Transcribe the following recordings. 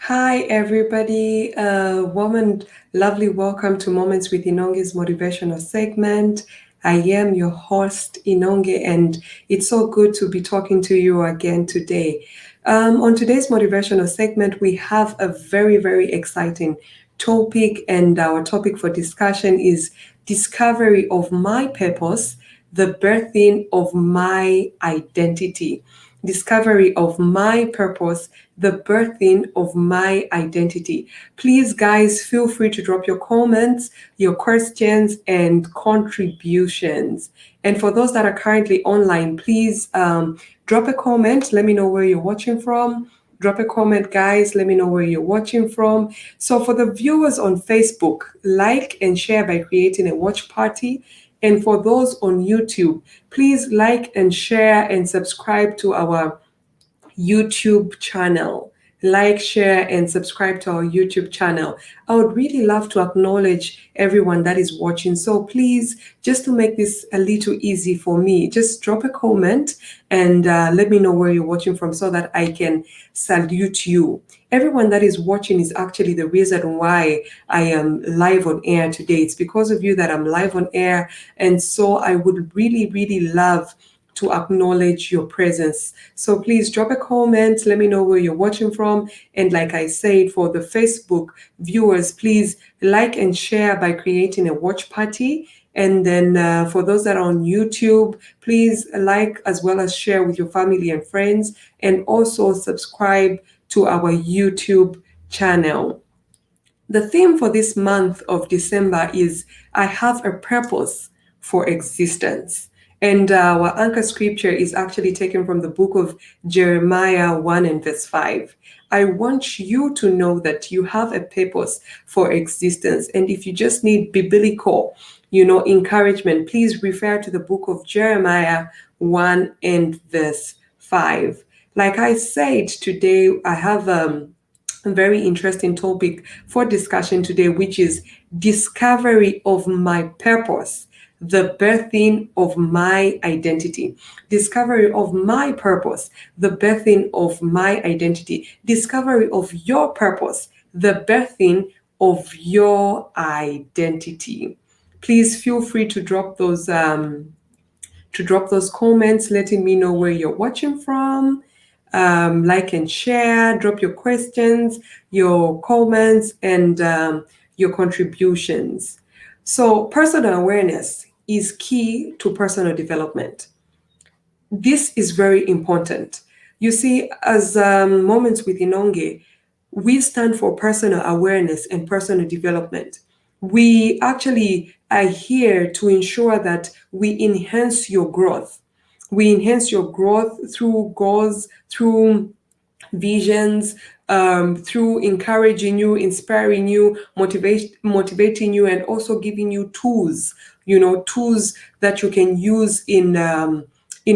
Hi, everybody. Lovely welcome to Moments with Inonge's motivational segment. I am your host, Inonge, and it's so good to be talking to you again today. On today's motivational segment, we have a very, very exciting topic, and our topic for discussion is discovery of my purpose, the birthing of my identity. Discovery of my purpose, the birthing of my identity. Please, guys, feel free to drop your comments, your questions, and contributions. And for those that are currently online, please drop a comment. Let me know where you're watching from. Drop a comment, guys. Let me know where you're watching from. So, for the viewers on Facebook, like and share by creating a watch party. And for those on YouTube, please like and share and subscribe to our YouTube channel. Like, share, and subscribe to our YouTube channel. I would really love to acknowledge everyone that is watching. So please, just to make this a little easy for me, just drop a comment and let me know where you're watching from so that I can salute you. Everyone that is watching is actually the reason why I am live on air today. It's because of you that I'm live on air. And so I would really, really love to acknowledge your presence. So please drop a comment, let me know where you're watching from. And like I said, for the Facebook viewers, please like and share by creating a watch party. And then for those that are on YouTube, please like as well as share with your family and friends, and also subscribe to our YouTube channel. The theme for this month of December is I have a purpose for existence. And our anchor scripture is actually taken from the book of Jeremiah 1 and verse 5. I want you to know that you have a purpose for existence. And if you just need biblical, encouragement, please refer to the book of Jeremiah 1 and verse 5. Like I said, today I have a very interesting topic for discussion today, which is discovery of my purpose, the birthing of my identity. Discovery of my purpose, the birthing of my identity. Discovery of your purpose, the birthing of your identity. Please feel free to drop those comments, letting me know where you're watching from. Like and share, drop your questions, your comments, and your contributions. So, personal awareness is key to personal development. This is very important. You see, as Moments with Inonge, we stand for personal awareness and personal development. We actually are here to ensure that we enhance your growth. We enhance your growth through goals, through visions, through encouraging you, inspiring you, motivating you, and also giving you tools. Tools that you can use in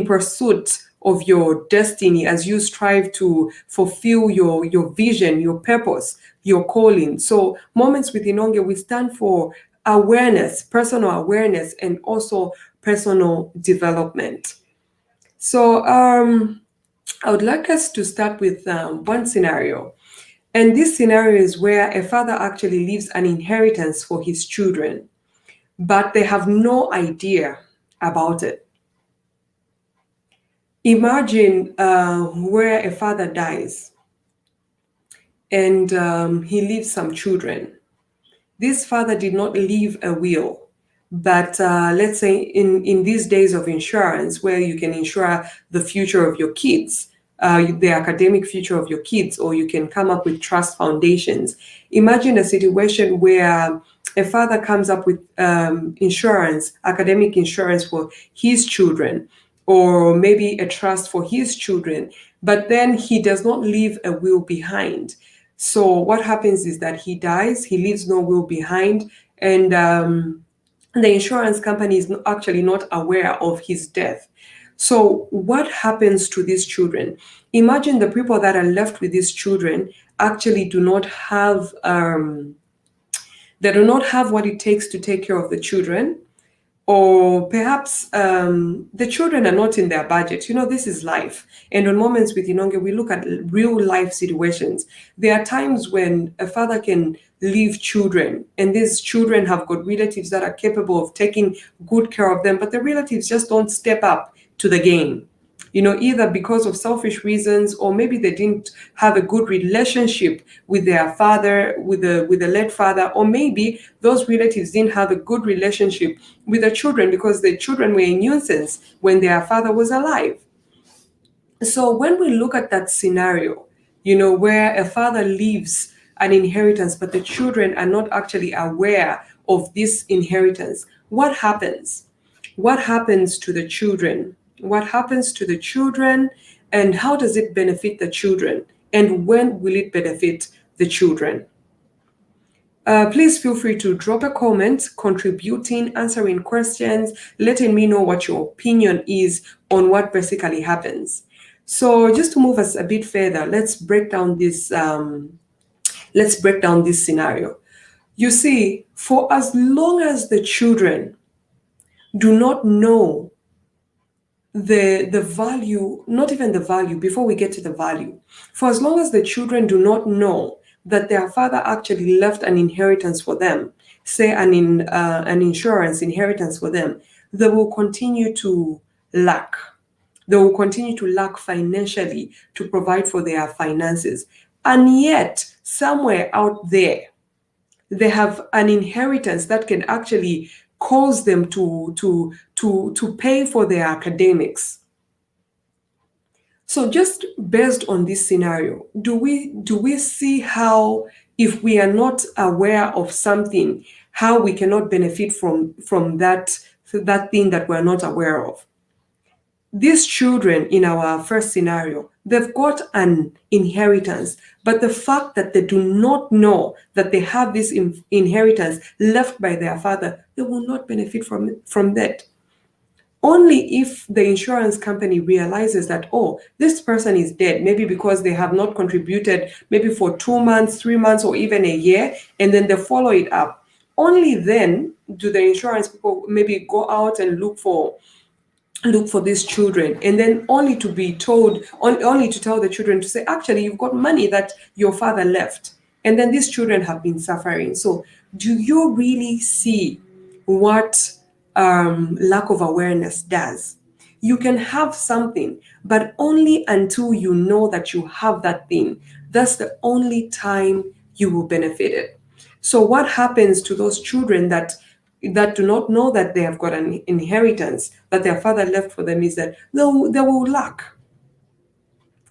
pursuit of your destiny as you strive to fulfill your vision, your purpose, your calling. So, Moments with Inonge, we stand for awareness, personal awareness, and also personal development. So, I would like us to start with one scenario. And this scenario is where a father actually leaves an inheritance for his children, but they have no idea about it. Imagine where a father dies and he leaves some children. This father did not leave a will, but let's say in these days of insurance, where you can insure the future of your kids, the academic future of your kids, or you can come up with trust foundations. Imagine a situation where a father comes up with insurance, academic insurance for his children, or maybe a trust for his children, but then he does not leave a will behind. So what happens is that he dies, he leaves no will behind, and the insurance company is actually not aware of his death. So what happens to these children? Imagine the people that are left with these children actually do not have what it takes to take care of the children, or perhaps the children are not in their budget. This is life. And on Moments with Inonge, we look at real life situations. There are times when a father can leave children, and these children have got relatives that are capable of taking good care of them, but the relatives just don't step up to the game. Either because of selfish reasons, or maybe they didn't have a good relationship with their father, with the late father, or maybe those relatives didn't have a good relationship with the children because the children were a nuisance when their father was alive. So when we look at that scenario, where a father leaves an inheritance, but the children are not actually aware of this inheritance, what happens? What happens to the children? What happens to the children, and how does it benefit the children? And when will it benefit the children? Please feel free to drop a comment, contributing, answering questions, letting me know what your opinion is on what basically happens. So just to move us a bit further, let's break down this scenario. You see, for as long as the children do not know the value, not even the value, before we get to the value, for as long as the children do not know that their father actually left an inheritance for them, say an insurance inheritance for them, they will continue to lack. They will continue to lack financially to provide for their finances. And yet, somewhere out there, they have an inheritance that can actually cause them to pay for their academics. So just based on this scenario, do we see how, if we are not aware of something, how we cannot benefit from that thing that we're not aware of? These children in our first scenario, they've got an inheritance, but the fact that they do not know that they have this inheritance left by their father, they will not benefit from that. Only if the insurance company realizes that, oh, this person is dead, maybe because they have not contributed, maybe for 2 months, 3 months, or even a year, and then they follow it up. Only then do the insurance people maybe go out and look for these children, and then only to be told, only to tell the children to say, actually, you've got money that your father left, and then these children have been suffering. So do you really see what lack of awareness does? You can have something, but only until you know that you have that thing. That's the only time you will benefit it. So what happens to those children that do not know that they have got an inheritance that their father left for them is that they will lack.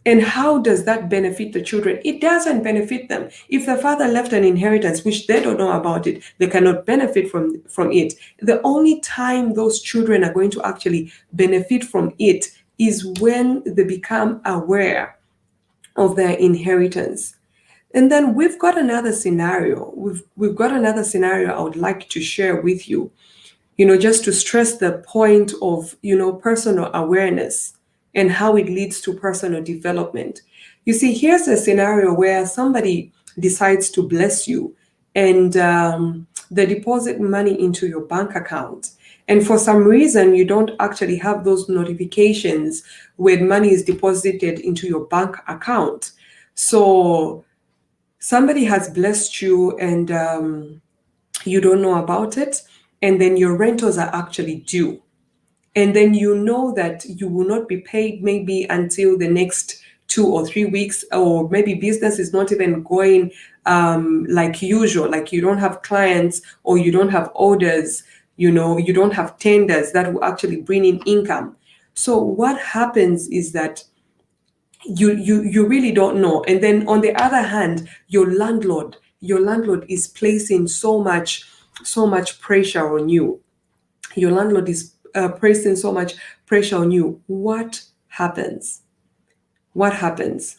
And how does that benefit the children? It doesn't benefit them. If the father left an inheritance, which they don't know about it, they cannot benefit from it. The only time those children are going to actually benefit from it is when they become aware of their inheritance. And then we've got another scenario. We've got another scenario I would like to share with you, just to stress the point of, personal awareness and how it leads to personal development. You see, here's a scenario where somebody decides to bless you, and they deposit money into your bank account. And for some reason, you don't actually have those notifications when money is deposited into your bank account. So somebody has blessed you, and you don't know about it, and then your rentals are actually due. And then you know that you will not be paid maybe until the next 2 or 3 weeks, or maybe business is not even going like usual, like you don't have clients, or you don't have orders, you don't have tenders that will actually bring in income. So what happens is that you really don't know. And then on the other hand, your landlord is placing so much pressure on you. Your landlord is placing so much pressure on you. What happens? What happens?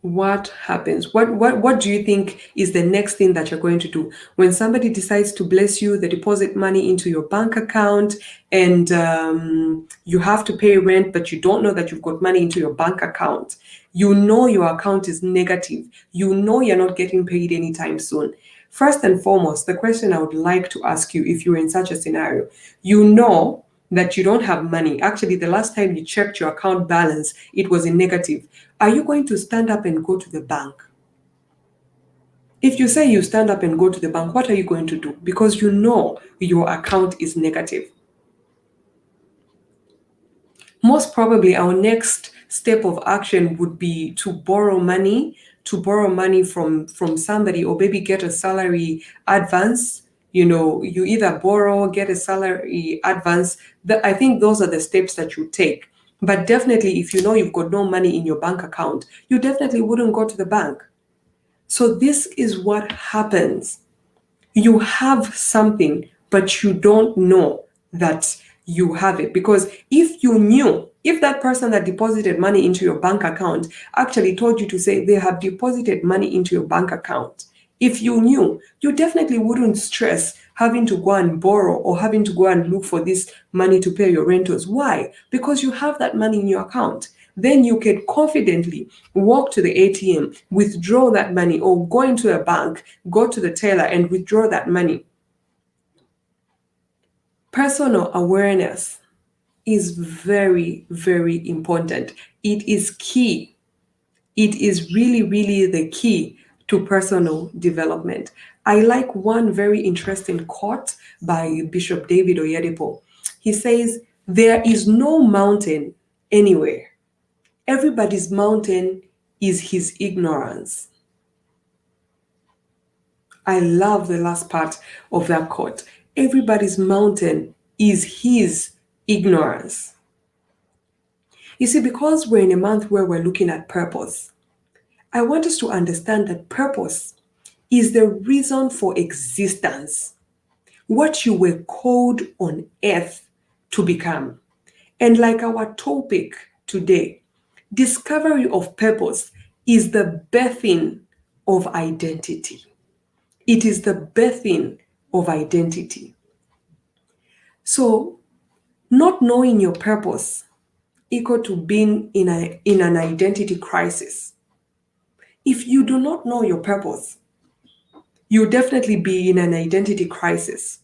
What happens? What do you think is the next thing that you're going to do when somebody decides to bless you? They deposit money into your bank account, and you have to pay rent, but you don't know that you've got money into your bank account. You know your account is negative. You know you're not getting paid anytime soon. First and foremost, the question I would like to ask you, if you're in such a scenario, you know that you don't have money. Actually, the last time you checked your account balance, it was in negative. Are you going to stand up and go to the bank? If you say you stand up and go to the bank, what are you going to do? Because you know your account is negative. Most probably our next step of action would be to borrow money from somebody, or maybe get a salary advance. You either borrow, get a salary advance. I think those are the steps that you take. But definitely, if you know you've got no money in your bank account, you definitely wouldn't go to the bank. So this is what happens. You have something, but you don't know that you have it. Because if that person that deposited money into your bank account actually told you to say they have deposited money into your bank account, if you knew, you definitely wouldn't stress having to go and borrow or having to go and look for this money to pay your rentals. Why? Because you have that money in your account. Then you can confidently walk to the ATM, withdraw that money, or go into a bank, go to the teller and withdraw that money. Personal awareness is very, very important. It is key. It is really, really the key to personal development. I like one very interesting quote by Bishop David Oyedepo. He says, "There is no mountain anywhere. Everybody's mountain is his ignorance." I love the last part of that quote. Everybody's mountain is his ignorance. You see, because we're in a month where we're looking at purpose, I want us to understand that purpose is the reason for existence, what you were called on earth to become. And like our topic today, discovery of purpose is the birthing of identity. It is the birthing of identity. So, not knowing your purpose equal to being in an identity crisis. If you do not know your purpose, you'll definitely be in an identity crisis.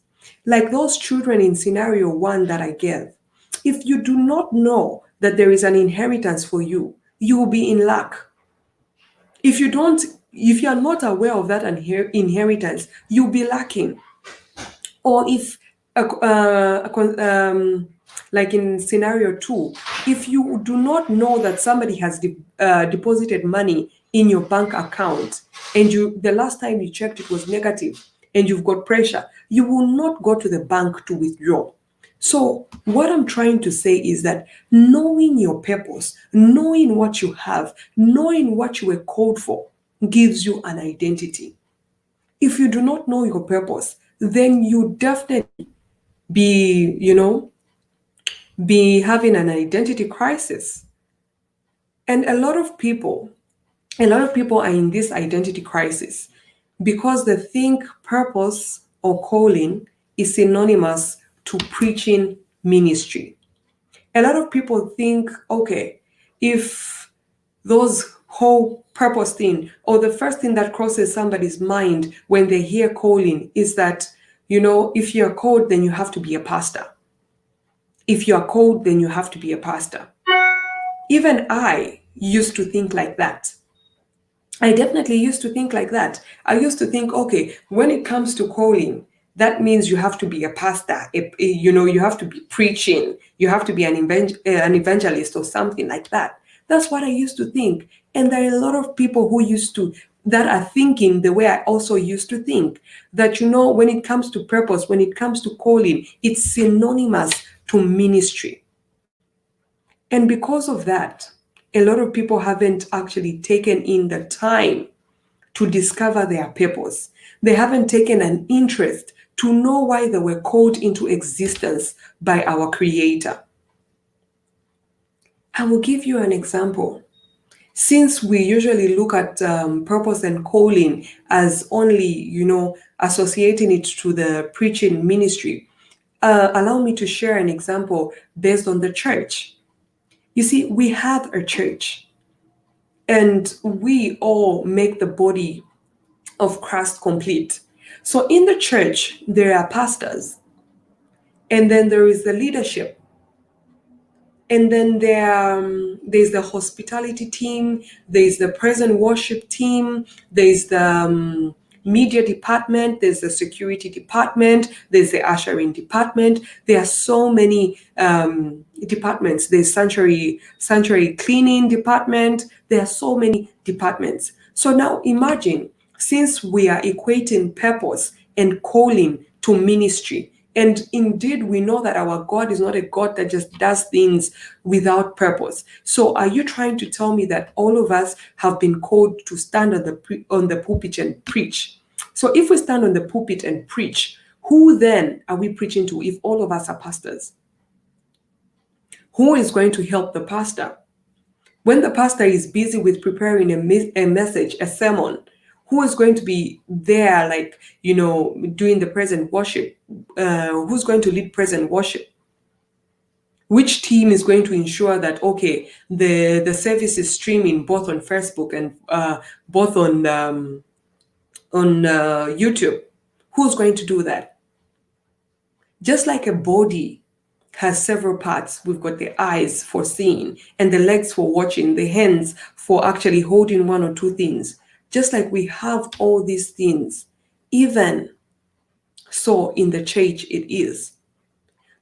Like those children in scenario 1 that I gave. If you do not know that there is an inheritance for you, you will be in lack. If you are not aware of that inheritance, you'll be lacking. Or if, like in scenario 2, if you do not know that somebody has deposited money in your bank account, and the last time you checked it was negative, and you've got pressure, you will not go to the bank to withdraw. So what I'm trying to say is that knowing your purpose, knowing what you have, knowing what you were called for, gives you an identity. If you do not know your purpose, then you definitely be having an identity crisis. And a lot of people are in this identity crisis because they think purpose or calling is synonymous to preaching ministry. A lot of people think, okay, if those whole purpose thing, or the first thing that crosses somebody's mind when they hear calling is that, if you're called, then you have to be a pastor. If you are called, then you have to be a pastor. Even I used to think like that. I definitely used to think like that. I used to think, okay, when it comes to calling, that means you have to be a pastor. You have to be preaching. You have to be an evangelist or something like that. That's what I used to think. And there are a lot of people that are thinking the way I also used to think. That, when it comes to purpose, when it comes to calling, it's synonymous to ministry. And because of that, a lot of people haven't actually taken in the time to discover their purpose. They haven't taken an interest to know why they were called into existence by our Creator. I will give you an example. Since we usually look at purpose and calling as only, associating it to the preaching ministry, allow me to share an example based on the church. You see, we have a church, and we all make the body of Christ complete. So in the church, there are pastors, and then there is the leadership, and then there's the hospitality team, there's the praise and worship team, there's the media department, there's the security department, there's the ushering department. There are so many departments. There's sanctuary cleaning department. There are so many departments. So now imagine, since we are equating purpose and calling to ministry, and indeed, we know that our God is not a God that just does things without purpose. So are you trying to tell me that all of us have been called to stand on the pulpit and preach? So if we stand on the pulpit and preach, who then are we preaching to if all of us are pastors? Who is going to help the pastor? When the pastor is busy with preparing a message, a sermon, who is going to be there, like, doing the praise and worship? Who's going to lead praise and worship? Which team is going to ensure that, okay, the service is streaming both on Facebook and both on YouTube? Who's going to do that? Just like a body has several parts. We've got the eyes for seeing, and the legs for watching, the hands for actually holding one or two things. Just like we have all these things, even so in the church it is.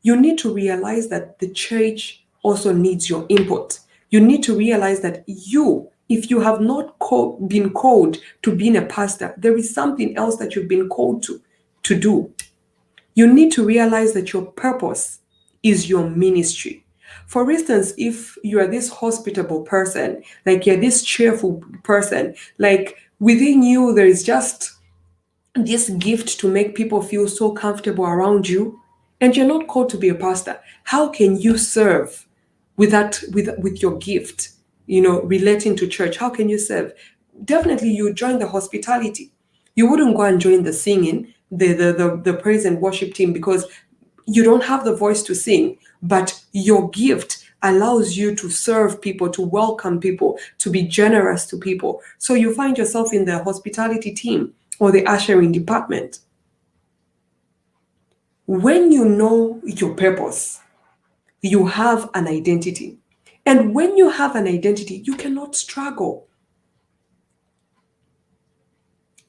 You need to realize that the church also needs your input. You need to realize that if you have not been called to being a pastor, there is something else that you've been called to do. You need to realize that your purpose is your ministry. For instance, if you are this hospitable person, like you're this cheerful person, like within you, there is just this gift to make people feel so comfortable around you, and you're not called to be a pastor, how can you serve with your gift, relating to church? How can you serve? Definitely you join the hospitality. You wouldn't go and join the singing, the praise and worship team, because you don't have the voice to sing, but your gift allows you to serve people, to welcome people, to be generous to people. So you find yourself in the hospitality team or the ushering department. When you know your purpose, you have an identity. And when you have an identity, you cannot struggle.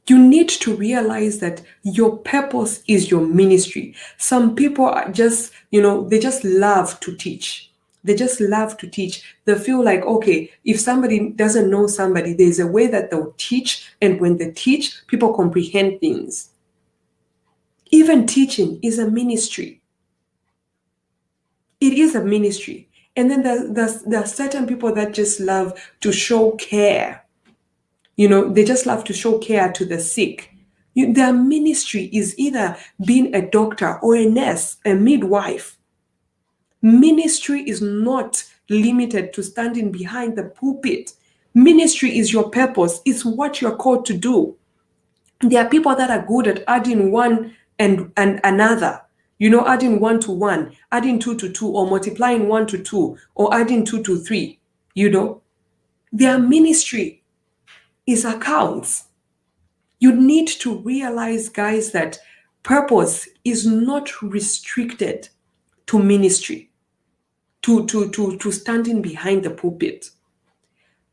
You need to realize that your purpose is your ministry. Some people are just, they just love to teach. They just love to teach. They feel like, okay, if somebody doesn't know somebody, there's a way that they'll teach. And when they teach, people comprehend things. Even teaching is a ministry. It is a ministry. And then there are certain people that just love to show care. They just love to show care to the sick. Their ministry is either being a doctor or a nurse, a midwife. Ministry is not limited to standing behind the pulpit. Ministry is your purpose. It's what you're called to do. There are people that are good at adding one and another. Adding 1 to 1, adding 2 to 2, or multiplying 1 to 2, or adding 2 to 3. Their ministry is accounts. You need to realize, guys, that purpose is not restricted to ministry, to standing behind the pulpit.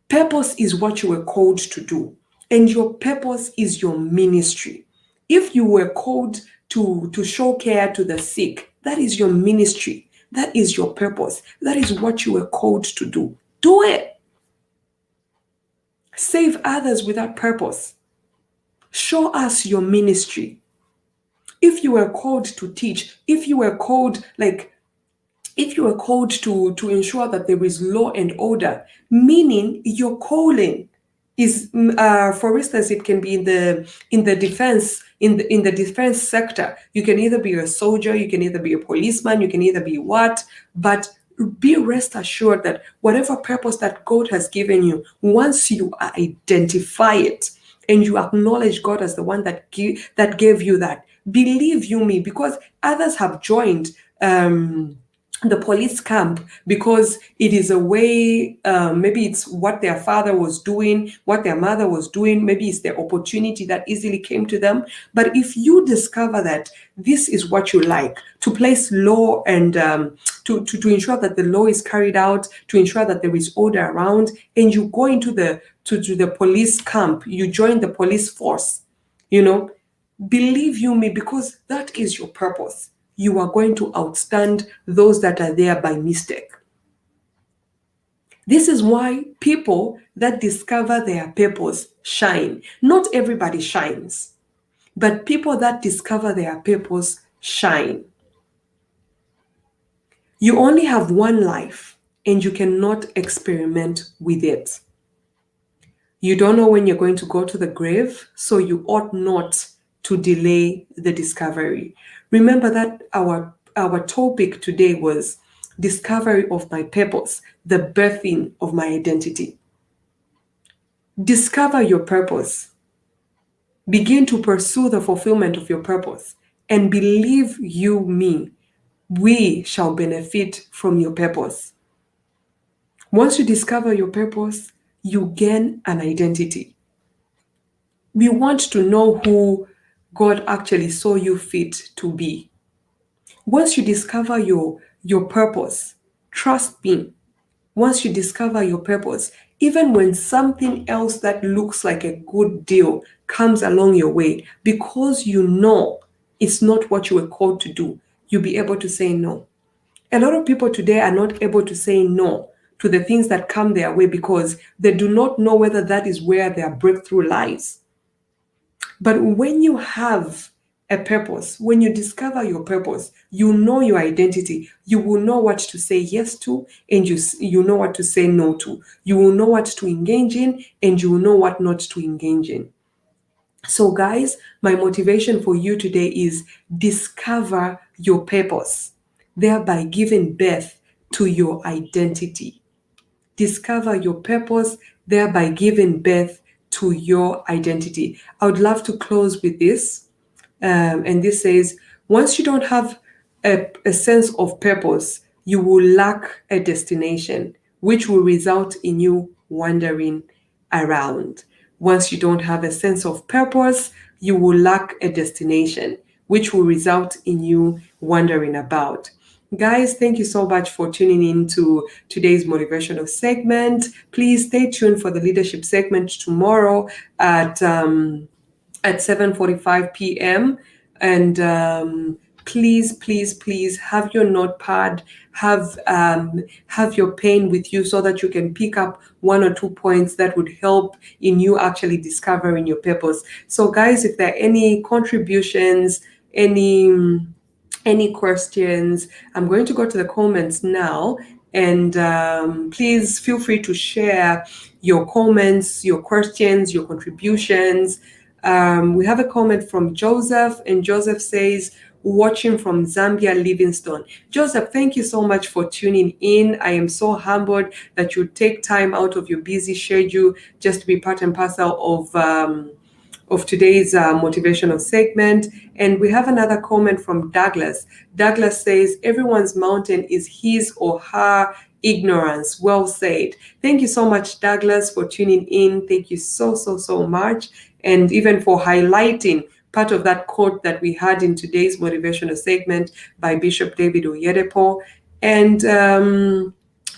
Purpose is what you were called to do, and your purpose is your ministry. If you were called to show care to the sick, that is your ministry. That is your purpose. That is what you were called to do. Do it. Save others without purpose. Show us your ministry. If you were called to teach, if you were called to ensure that there is law and order, meaning your calling is, for instance, it can be in the defense sector. You can either be a soldier, you can either be a policeman, you can either be what, but be rest assured that whatever purpose that God has given you, once you identify it and you acknowledge God as the one that gave you that, believe you me, because others have joined the police camp because it is a way, maybe it's what their father was doing, what their mother was doing, maybe it's the opportunity that easily came to them. But if you discover that this is what you like, to place law and to ensure that the law is carried out, to ensure that there is order around, and you go into to the police camp, you join the police force, believe you me, because that is your purpose, you are going to outstand those that are there by mistake. This is why people that discover their purpose shine. Not everybody shines, but people that discover their purpose shine. You only have one life and you cannot experiment with it. You don't know when you're going to go to the grave, so you ought not to delay the discovery. Remember that our topic today was discovery of my purpose, the birthing of my identity. Discover your purpose. Begin to pursue the fulfillment of your purpose. And believe you me, we shall benefit from your purpose. Once you discover your purpose, you gain an identity. We want to know who God actually saw you fit to be. Once you discover your purpose, trust me, once you discover your purpose, even when something else that looks like a good deal comes along your way, because you know it's not what you were called to do, you'll be able to say no. A lot of people today are not able to say no to the things that come their way because they do not know whether that is where their breakthrough lies. But when you have a purpose, when you discover your purpose, you know your identity, you will know what to say yes to, and you know what to say no to. You will know what to engage in, and you will know what not to engage in. So guys, my motivation for you today is discover your purpose, thereby giving birth to your identity. Discover your purpose, thereby giving birth to your identity. I would love to close with this. And this says, once you don't have a sense of purpose, you will lack a destination, which will result in you wandering around. Once you don't have a sense of purpose, you will lack a destination, which will result in you wandering about. Guys, thank you so much for tuning in to today's motivational segment. Please stay tuned for the leadership segment tomorrow at 7:45 p.m. And please have your notepad, have your pen with you so that you can pick up 1 or 2 points that would help in you actually discovering your purpose. So guys, if there are any contributions, any questions, I'm going to go to the comments now, and please feel free to share your comments, your questions, your contributions. We have a comment from Joseph, and Joseph says, watching from Zambia, Livingstone. Joseph, thank you so much for tuning in. I am so humbled that you take time out of your busy schedule just to be part and parcel of today's motivational segment. And we have another comment from Douglas. Douglas says, everyone's mountain is his or her ignorance. Well said. Thank you so much, Douglas, for tuning in. Thank you so much. And even for highlighting part of that quote that we had in today's motivational segment by Bishop David Oyedepo. And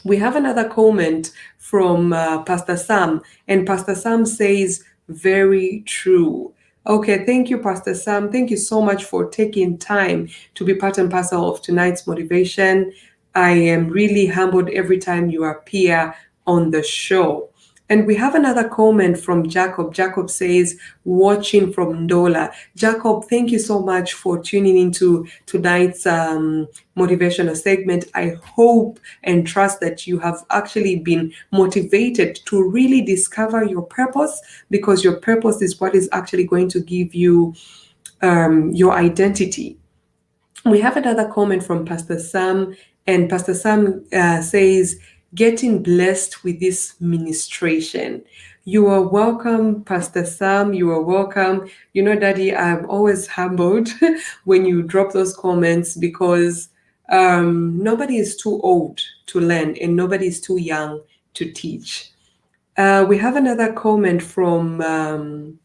we have another comment from Pastor Sam. And Pastor Sam says, very true. Okay, thank you, Pastor Sam. Thank you so much for taking time to be part and parcel of tonight's motivation. I am really humbled every time you appear on the show. And we have another comment from Jacob. Jacob says, watching from Ndola. Jacob, thank you so much for tuning into tonight's motivational segment. I hope and trust that you have actually been motivated to really discover your purpose, because your purpose is what is actually going to give you your identity. We have another comment from Pastor Sam, and Pastor Sam says, getting blessed with this ministration. You are welcome, Pastor Sam. You are welcome. You know, Daddy, I'm always humbled when you drop those comments, because Nobody is too old to learn, and nobody is too young to teach. We have another comment from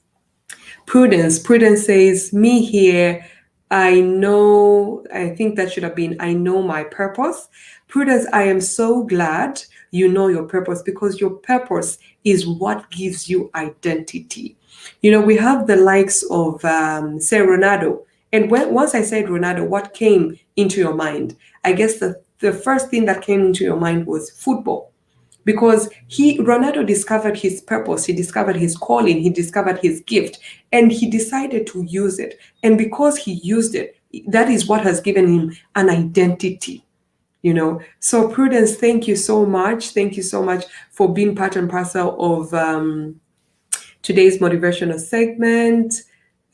Prudence. Prudence says, me here, I think that should have been, I know my purpose. Prudence, I am so glad you know your purpose, because your purpose is what gives you identity. We have the likes of, say, Ronaldo. And once I said Ronaldo, what came into your mind? I guess the first thing that came into your mind was football, because Ronaldo discovered his purpose, he discovered his calling, he discovered his gift, and he decided to use it. And because he used it, that is what has given him an identity. So Prudence, thank you so much. Thank you so much for being part and parcel of today's motivational segment.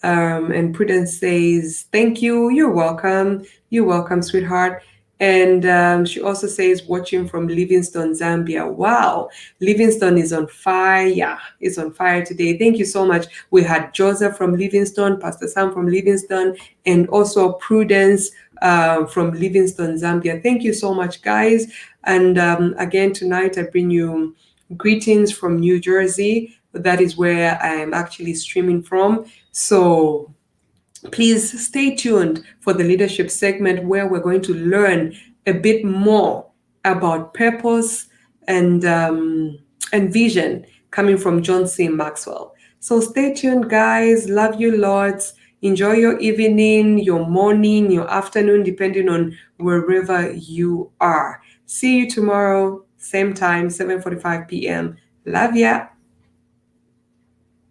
And Prudence says, thank you. You're welcome. You're welcome, sweetheart. And she also says, watching from Livingstone, Zambia. Wow, Livingstone is on fire. It's on fire today. Thank you so much. We had Joseph from Livingstone, Pastor Sam from Livingstone, and also Prudence from Livingstone, Zambia. Thank you so much, guys. And again, tonight I bring you greetings from New Jersey. That is where I am actually streaming from. So please stay tuned for the leadership segment, where we're going to learn a bit more about purpose and vision coming from John C. Maxwell. So stay tuned, guys. Love you lots. Enjoy your evening, your morning, your afternoon, depending on wherever you are. See you tomorrow, same time, 7:45 p.m. Love ya.